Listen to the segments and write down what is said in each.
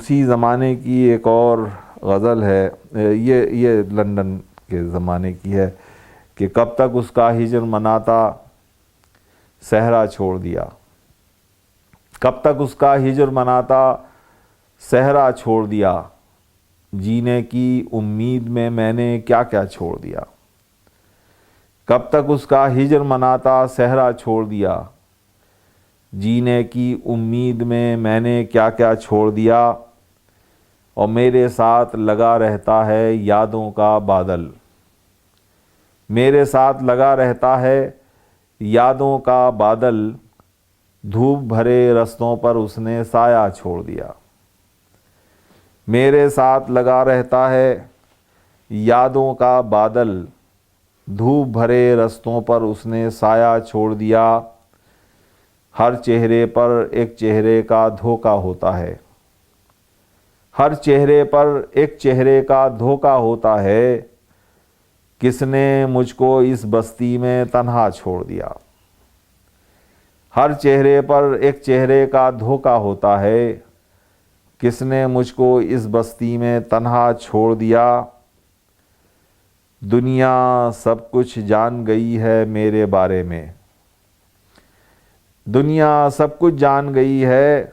उसी ज़माने की एक और गज़ल है, ये लंदन के ज़माने की है कि कब तक उसका हिजर मनाता सहरा छोड़ दिया, कब तक उसका हिजर मनाता सहरा छोड़ दिया, जीने की उम्मीद में मैंने क्या क्या छोड़ दिया। कब तक उसका हिजर मनाता सहरा छोड़ दिया, जीने की उम्मीद में मैंने क्या क्या छोड़ दिया। और मेरे साथ लगा रहता है यादों का बादल, मेरे साथ लगा रहता है यादों का बादल, धूप भरे रस्तों पर उसने साया छोड़ दिया। मेरे साथ लगा रहता है यादों का बादल, धूप भरे रस्तों पर उसने साया छोड़ दिया। हर चेहरे पर एक चेहरे का धोखा होता है, हर चेहरे पर एक चेहरे का धोखा होता है, किसने मुझको इस बस्ती में तन्हा छोड़ दिया। हर चेहरे पर एक चेहरे का धोखा होता है, किसने मुझको इस बस्ती में तन्हा छोड़ दिया। दुनिया सब कुछ जान गई है मेरे बारे में, दुनिया सब कुछ जान गई है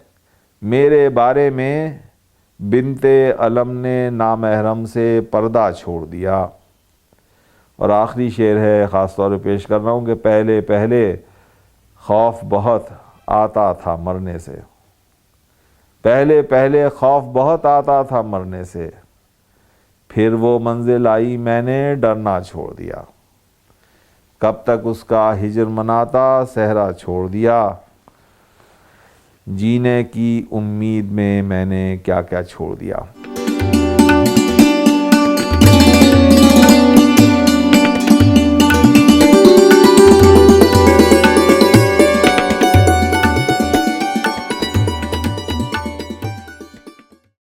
मेरे बारे में, बिनते अलम ने नामहरम से पर्दा छोड़ दिया। और आखिरी शेर है, ख़ास तौर पे पेश कर रहा हूँ कि पहले पहले खौफ बहुत आता था मरने से, पहले पहले खौफ बहुत आता था मरने से, फिर वो मंजिल आई मैंने डरना छोड़ दिया। कब तक उसका हिजर मनाता सहरा छोड़ दिया, जीने की उम्मीद में मैंने क्या क्या छोड़ दिया।